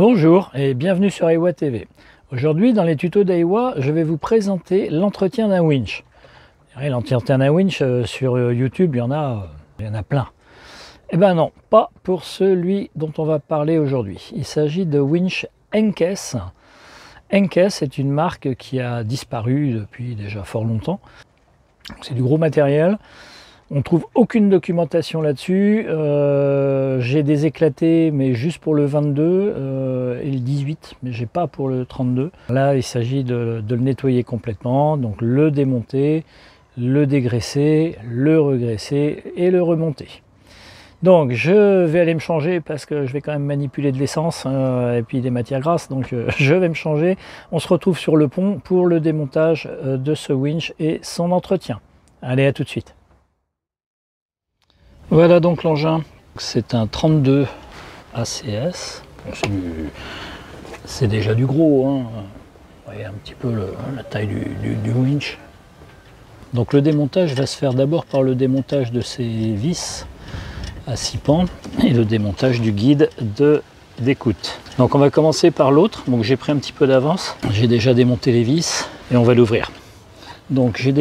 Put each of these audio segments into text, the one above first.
Bonjour et bienvenue sur Aiwa TV. Aujourd'hui dans les tutos d'Aiwa, je vais vous présenter l'entretien d'un winch. L'entretien d'un winch sur YouTube, il y en a plein. Eh ben non, pas pour celui dont on va parler aujourd'hui. Il s'agit de winch Henkes. Henkes est une marque qui a disparu depuis déjà fort longtemps. C'est du gros matériel. On trouve aucune documentation là-dessus. J'ai des éclatés, mais juste pour le 22 et le 18, mais j'ai pas pour le 32. Là, il s'agit de le nettoyer complètement, donc le démonter, le dégraisser, le regraisser et le remonter. Donc, je vais aller me changer parce que je vais quand même manipuler de l'essence et puis des matières grasses, donc je vais me changer. On se retrouve sur le pont pour le démontage de ce winch et son entretien. Allez, à tout de suite. Voilà donc l'engin, c'est un 32 ACS, c'est déjà du gros, hein. Vous voyez un petit peu la taille du winch. Donc le démontage va se faire d'abord par le démontage de ces vis à 6 pans et le démontage du guide d'écoute. Donc on va commencer par l'autre, donc j'ai pris un petit peu d'avance, j'ai déjà démonté les vis et on va l'ouvrir. Donc j'ai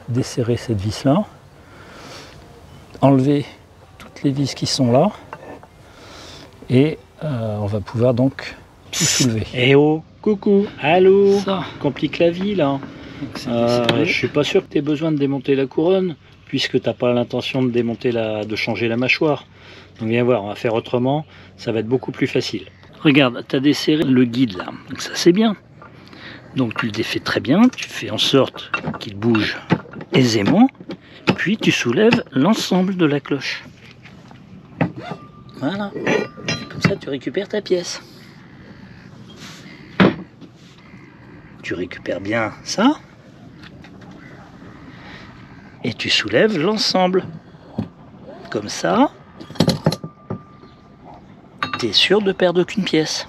desserré cette vis là. Enlever toutes les vis qui sont là et on va pouvoir donc tout soulever. Eh oh, coucou, allô, ça complique la vie là. Je suis pas sûr que tu aies besoin de démonter la couronne puisque tu n'as pas l'intention de de changer la mâchoire. Donc viens voir, on va faire autrement, ça va être beaucoup plus facile. Regarde, tu as desserré le guide là, donc ça c'est bien. Donc tu le défais très bien, tu fais en sorte qu'il bouge aisément. Puis tu soulèves l'ensemble de la cloche. Voilà. Comme ça, tu récupères ta pièce. Tu récupères bien ça. Et tu soulèves l'ensemble. Comme ça, tu es sûr de perdre aucune pièce.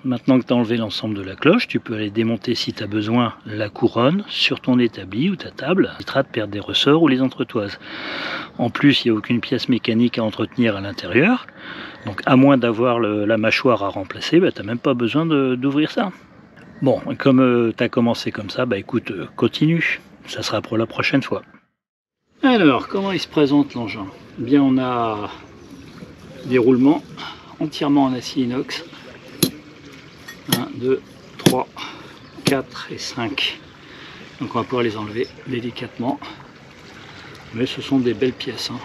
Maintenant que tu as enlevé l'ensemble de la cloche, tu peux aller démonter si tu as besoin la couronne sur ton établi ou ta table. Ça évitera de perdre des ressorts ou les entretoises. En plus, il n'y a aucune pièce mécanique à entretenir à l'intérieur. Donc à moins d'avoir la mâchoire à remplacer, tu n'as même pas besoin d'ouvrir ça. Bon, comme tu as commencé comme ça, écoute, continue. Ça sera pour la prochaine fois. Alors, comment il se présente l'engin? Bien, on a des roulements entièrement en acier inox. 1, 2, 3, 4 et 5. Donc on va pouvoir les enlever délicatement. Mais ce sont des belles pièces. Hein.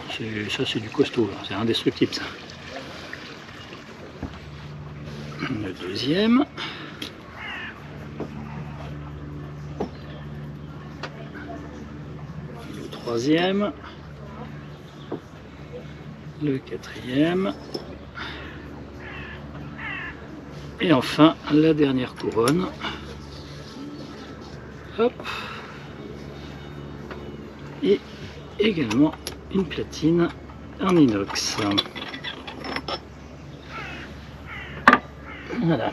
Ça c'est du costaud, c'est indestructible ça. Le deuxième. Le troisième. Le quatrième. Et enfin, la dernière couronne. Hop. Et également une platine en inox. Voilà.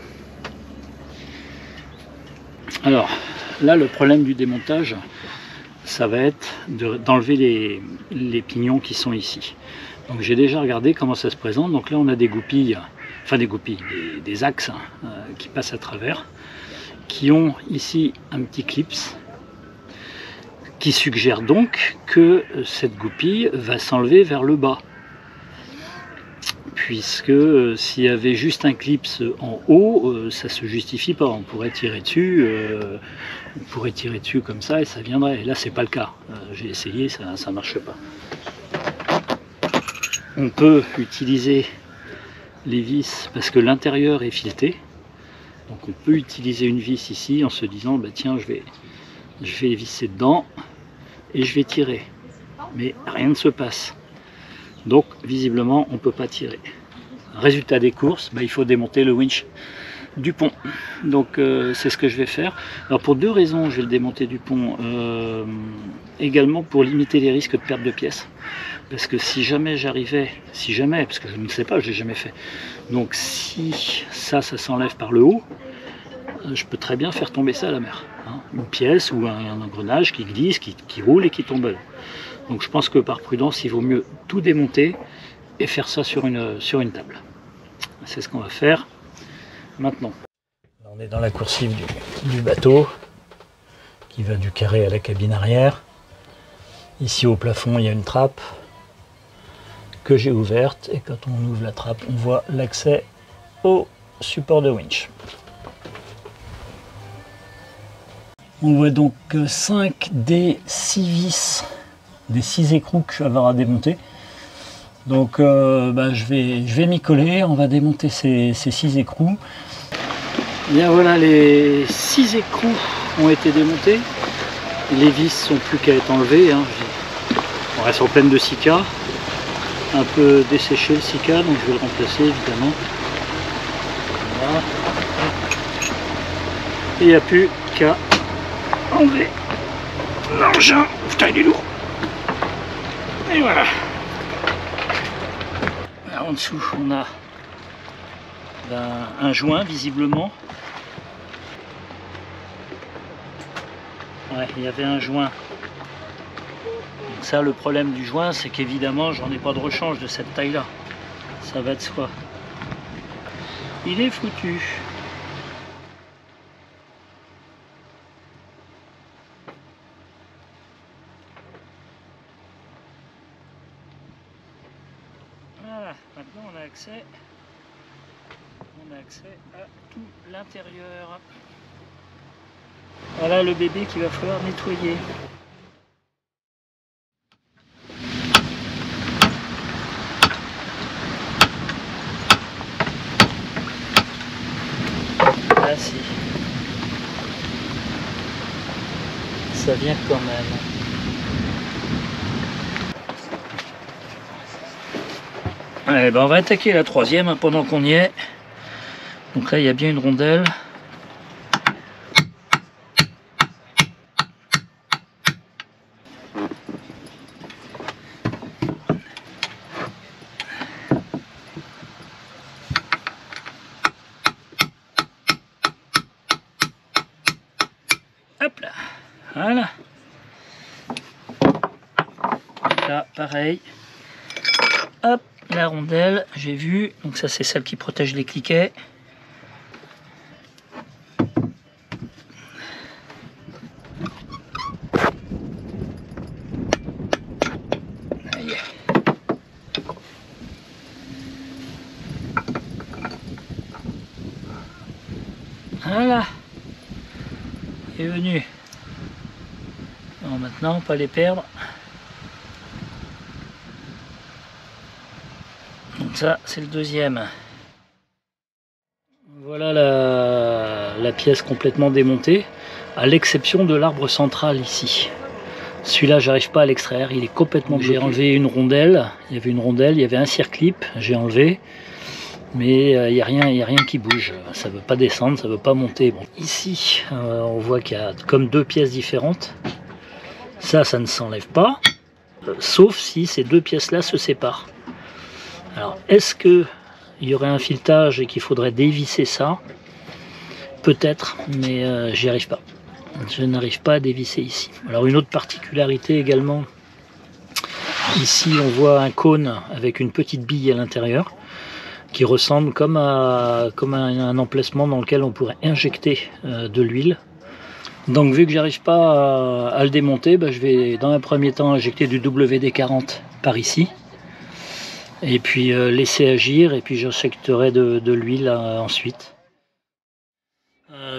Alors, là, le problème du démontage, ça va être d'enlever les pignons qui sont ici. Donc j'ai déjà regardé comment ça se présente. Donc là, on a des goupilles. Enfin des axes qui passent à travers, qui ont ici un petit clips, qui suggère donc que cette goupille va s'enlever vers le bas. Puisque s'il y avait juste un clips en haut, ça ne se justifie pas. On pourrait tirer dessus comme ça et ça viendrait. Et là, c'est pas le cas. J'ai essayé, ça ne marche pas. On peut utiliser les vis parce que l'intérieur est fileté, donc on peut utiliser une vis ici en se disant tiens je vais visser dedans et je vais tirer, mais rien ne se passe, donc visiblement on peut pas tirer. Résultat des courses, il faut démonter le winch du pont, donc c'est ce que je vais faire. Alors pour deux raisons je vais le démonter du pont, également pour limiter les risques de perte de pièces. Parce que si jamais parce que je ne sais pas, je l'ai jamais fait. Donc si ça s'enlève par le haut, je peux très bien faire tomber ça à la mer. Hein. Une pièce ou un engrenage qui glisse, qui roule et qui tombe à l'eau. Donc je pense que par prudence, il vaut mieux tout démonter et faire ça sur une table. C'est ce qu'on va faire maintenant. On est dans la coursive du bateau qui va du carré à la cabine arrière. Ici au plafond il y a une trappe que j'ai ouverte et quand on ouvre la trappe on voit l'accès au support de winch. On voit donc 5 des 6 vis, des 6 écrous que je vais avoir à démonter. Donc je vais m'y coller, on va démonter ces 6 écrous. Bien voilà, les 6 écrous ont été démontés. Les vis sont plus qu'à être enlevées. Hein. On reste en pleine de silica. Un peu desséché le silica, donc je vais le remplacer évidemment. Voilà. Et il n'y a plus qu'à enlever l'engin. Putain, il est lourd. Et voilà. Alors, en dessous, on a un joint visiblement. Ouais, il y avait un joint. Donc ça, le problème du joint, c'est qu'évidemment, j'en ai pas de rechange de cette taille-là. Ça va de soi. Il est foutu. Voilà, maintenant on a accès à tout l'intérieur. Voilà le bébé qu'il va falloir nettoyer. Ah si. Ça vient quand même. Allez, ben on va attaquer la troisième hein, pendant qu'on y est. Donc là il y a bien une rondelle. Hop là, voilà. Là pareil. Hop, la rondelle, j'ai vu. Donc ça c'est celle qui protège les cliquets. Voilà, il est venu. Alors maintenant, pas les perdre. Donc ça, c'est le deuxième. Voilà la pièce complètement démontée, à l'exception de l'arbre central ici. Celui-là, j'arrive pas à l'extraire, il est complètement bloqué. J'ai enlevé une rondelle, il y avait une rondelle, il y avait un circlip, j'ai enlevé. Mais il n'y a rien qui bouge, ça ne veut pas descendre, ça ne veut pas monter. Bon. Ici, on voit qu'il y a comme 2 pièces différentes. Ça ne s'enlève pas, sauf si ces 2 pièces-là se séparent. Alors, est-ce qu'il y aurait un filetage et qu'il faudrait dévisser ça? Peut-être, mais j'y arrive pas. Je n'arrive pas à dévisser ici. Alors, une autre particularité également, ici on voit un cône avec une petite bille à l'intérieur, qui ressemble comme à un emplacement dans lequel on pourrait injecter de l'huile. Donc vu que j'arrive pas à le démonter, je vais dans un premier temps injecter du WD-40 par ici. Et puis laisser agir et puis j'injecterai de l'huile ensuite.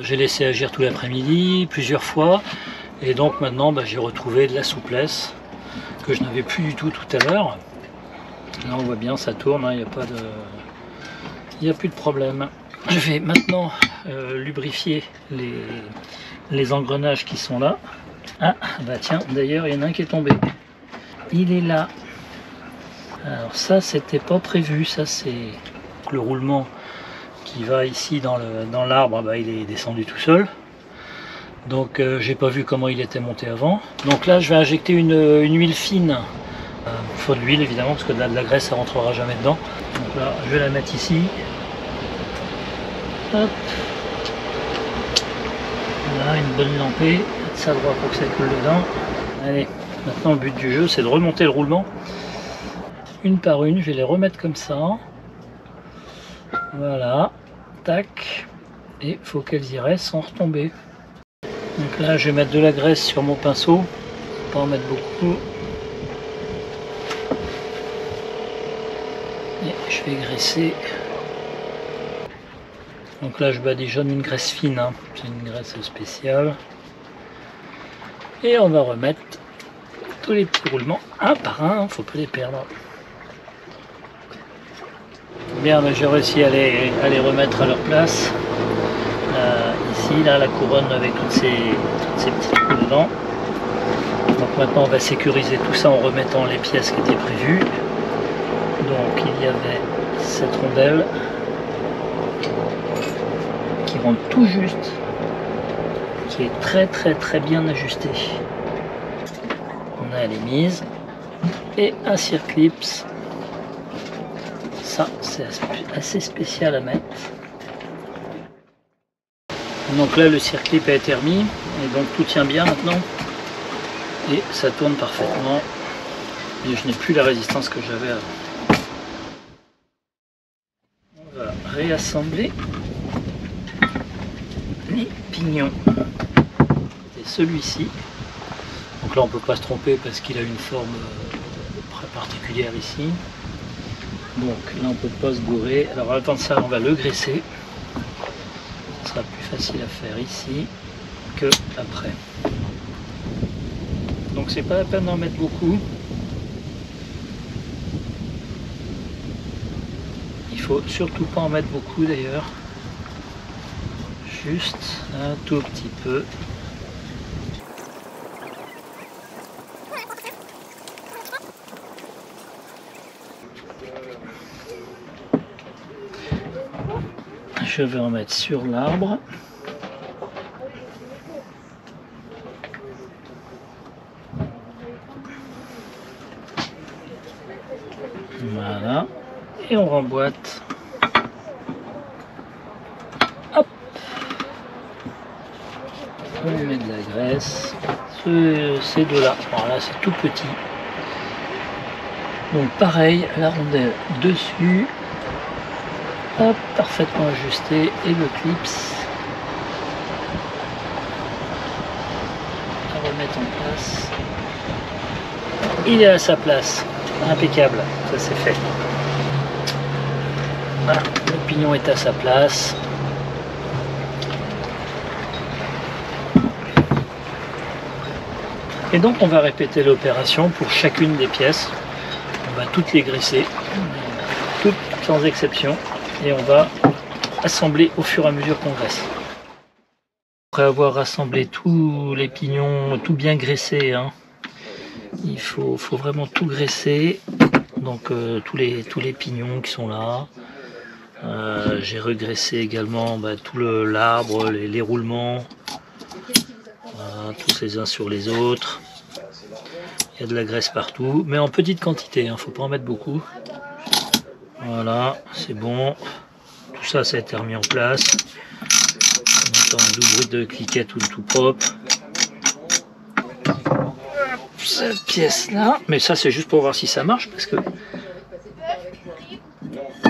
J'ai laissé agir tout l'après-midi, plusieurs fois. Et donc maintenant j'ai retrouvé de la souplesse que je n'avais plus du tout à l'heure. Là on voit bien ça tourne, il n'y a pas de... Il n'y a plus de problème. Je vais maintenant lubrifier les engrenages qui sont là. Ah, bah tiens, d'ailleurs, il y en a un qui est tombé. Il est là. Alors ça, c'était pas prévu. Ça, c'est le roulement qui va ici dans l'arbre. Il est descendu tout seul. Donc, j'ai pas vu comment il était monté avant. Donc là, je vais injecter une huile fine. Il faut de l'huile, évidemment, parce que de la graisse, ça rentrera jamais dedans. Donc là, je vais la mettre ici. Hop. Voilà, une bonne lampée. Ça droit pour que ça coule dedans. Allez, maintenant le but du jeu, c'est de remonter le roulement. une par une, je vais les remettre comme ça. Voilà, tac, et il faut qu'elles y restent sans retomber. Donc là, je vais mettre de la graisse sur mon pinceau, pas en mettre beaucoup. Et je vais graisser. Donc là, je badigeonne une graisse fine, hein. C'est une graisse spéciale. Et on va remettre tous les petits roulements un par un, faut pas les perdre. Bien, j'ai réussi à les remettre à leur place. Ici, là, la couronne avec toutes ces petits trous dedans. Donc maintenant, on va sécuriser tout ça en remettant les pièces qui étaient prévues. Donc il y avait cette rondelle qui rentre tout juste, qui est très bien ajustée. On a les mises et un circlips. Ça, c'est assez spécial à mettre. Donc là, le circlip a été remis et donc tout tient bien maintenant et ça tourne parfaitement. Et je n'ai plus la résistance que j'avais avant. On va réassembler les pignons. Et celui-ci. Donc là, on ne peut pas se tromper parce qu'il a une forme très particulière ici. Donc là, on ne peut pas se gourer. Alors, à l'attendre de ça, on va le graisser. Ce sera plus facile à faire ici que après. Donc, c'est pas la peine d'en mettre beaucoup. Il faut surtout pas en mettre beaucoup d'ailleurs. Juste un tout petit peu. Je vais en mettre sur l'arbre. Voilà. Et on remboîte. Hop. On met de la graisse. Ces deux-là. Alors là, c'est tout petit. Donc pareil, la rondelle dessus. Hop, parfaitement ajusté et le clips à remettre en place. Il est à sa place, impeccable, ça c'est fait. Voilà, le pignon est à sa place. Et donc on va répéter l'opération pour chacune des pièces. On va toutes les graisser, toutes sans exception. Et on va assembler au fur et à mesure qu'on graisse. Après avoir assemblé tous les pignons, tout bien graissé, hein, il faut vraiment tout graisser. Donc tous les pignons qui sont là. J'ai regraissé également tout l'arbre, les roulements, tous les uns sur les autres. Il y a de la graisse partout, mais en petite quantité, hein, faut pas en mettre beaucoup. Voilà, c'est bon. Tout ça, ça a été remis en place. On entend un doux bruit de cliquet tout propre. Cette pièce-là. Mais ça, c'est juste pour voir si ça marche, parce que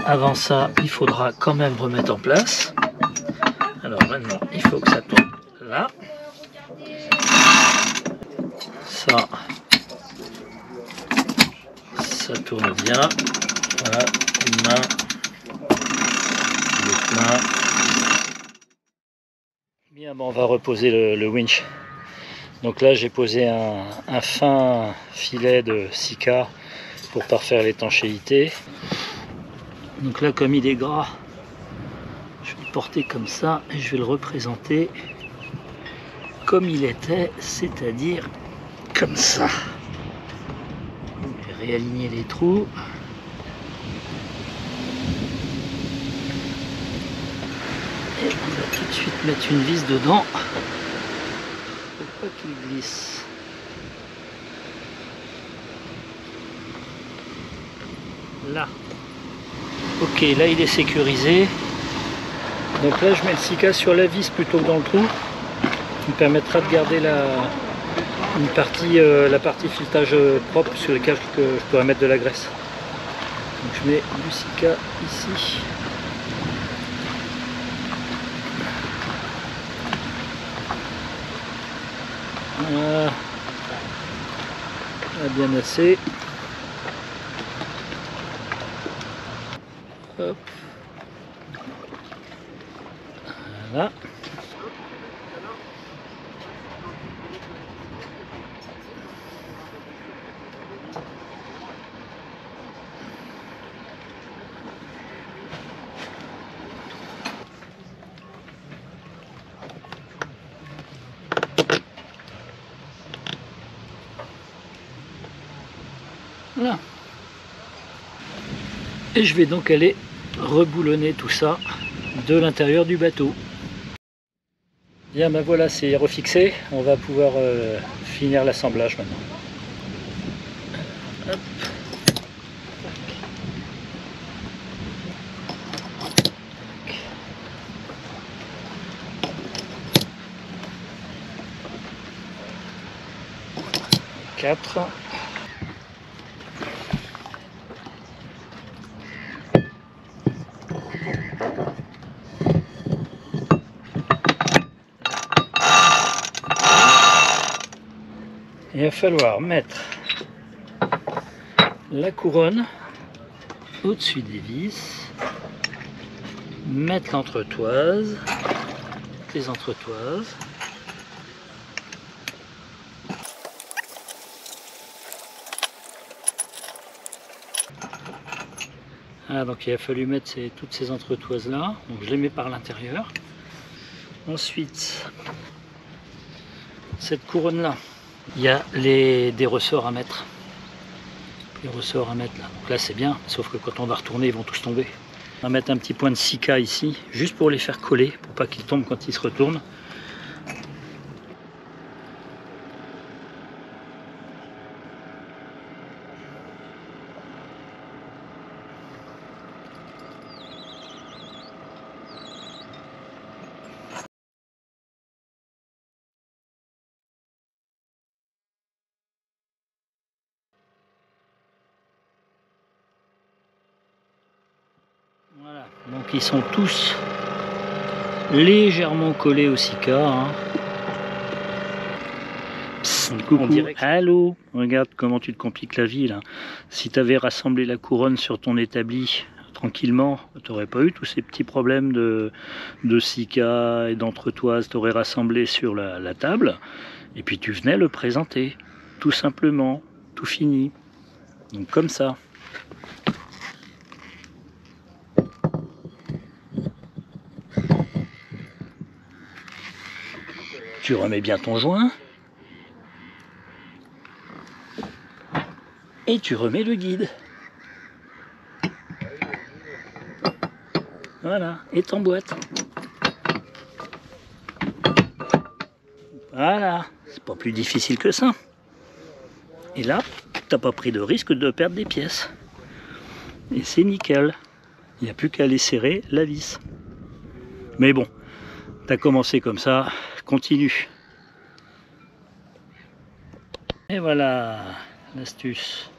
avant ça, il faudra quand même remettre en place. Alors maintenant, il faut que ça tourne là. Ça tourne bien. Voilà. Une main, l'autre main. Bien, bon, on va reposer le winch. Donc là, j'ai posé un fin filet de Sika pour parfaire l'étanchéité. Donc là, comme il est gras, je vais le porter comme ça et je vais le représenter comme il était, c'est-à-dire comme ça. Donc, je vais réaligner les trous. Et on va tout de suite mettre une vis dedans pour pas qu'il glisse. Là. Ok, là il est sécurisé. Donc là je mets le Sika sur la vis plutôt que dans le trou. Ça me permettra de garder la partie filetage propre sur laquelle je pourrais mettre de la graisse. Donc je mets du Sika ici. Voilà. Bien assez. Hop. Voilà. Voilà. Et je vais donc aller reboulonner tout ça de l'intérieur du bateau. Bien, ben voilà, c'est refixé. On va pouvoir finir l'assemblage maintenant. Hop. 4. Il va falloir mettre la couronne au-dessus des vis, mettre l'entretoise, les entretoises. Ah, donc il a fallu mettre toutes ces entretoises là, donc je les mets par l'intérieur. Ensuite, cette couronne là, il y a des ressorts à mettre. Les ressorts à mettre là. Donc là c'est bien, sauf que quand on va retourner, ils vont tous tomber. On va mettre un petit point de Sika ici, juste pour les faire coller, pour pas qu'ils tombent quand ils se retournent. Voilà, donc ils sont tous légèrement collés au Sika. Hein. Psst, coucou. On dirait que... Allô, regarde comment tu te compliques la vie là. Si tu avais rassemblé la couronne sur ton établi tranquillement, tu n'aurais pas eu tous ces petits problèmes de Sika et d'entretoise. Tu aurais rassemblé sur la table et puis tu venais le présenter, tout simplement, tout fini. Donc comme ça. Tu remets bien ton joint et tu remets le guide. Voilà, et t'emboîtes. Voilà, c'est pas plus difficile que ça. Et là, t'as pas pris de risque de perdre des pièces. Et c'est nickel. Il n'y a plus qu'à aller serrer la vis. Mais bon, t'as commencé comme ça, continue. Et voilà l'astuce.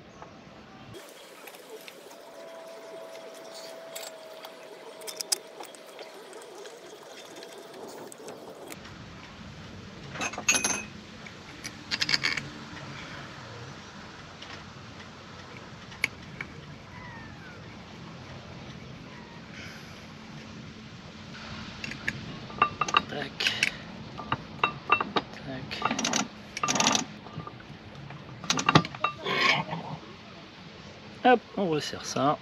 Tac. Tac. Hop, on resserre ça.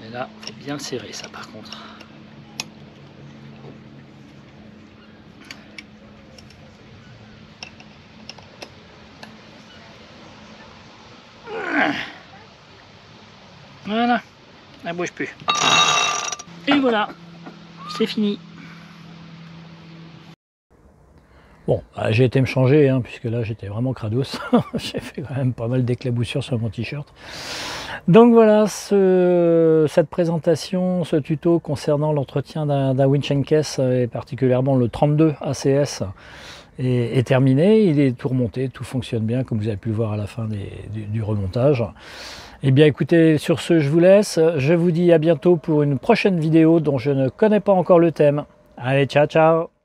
Et là, il faut bien le serrer ça par contre. Voilà, elle bouge plus. Et voilà, c'est fini. Bon, j'ai été me changer, hein, puisque là j'étais vraiment crados. J'ai fait quand même pas mal d'éclaboussures sur mon t-shirt. Donc voilà, cette présentation, ce tuto concernant l'entretien d'un winch and caisse, et particulièrement le 32 ACS, est terminé, il est tout remonté, tout fonctionne bien comme vous avez pu le voir à la fin du remontage. Eh bien écoutez, sur ce je vous laisse, je vous dis à bientôt pour une prochaine vidéo dont je ne connais pas encore le thème. Allez, ciao ciao!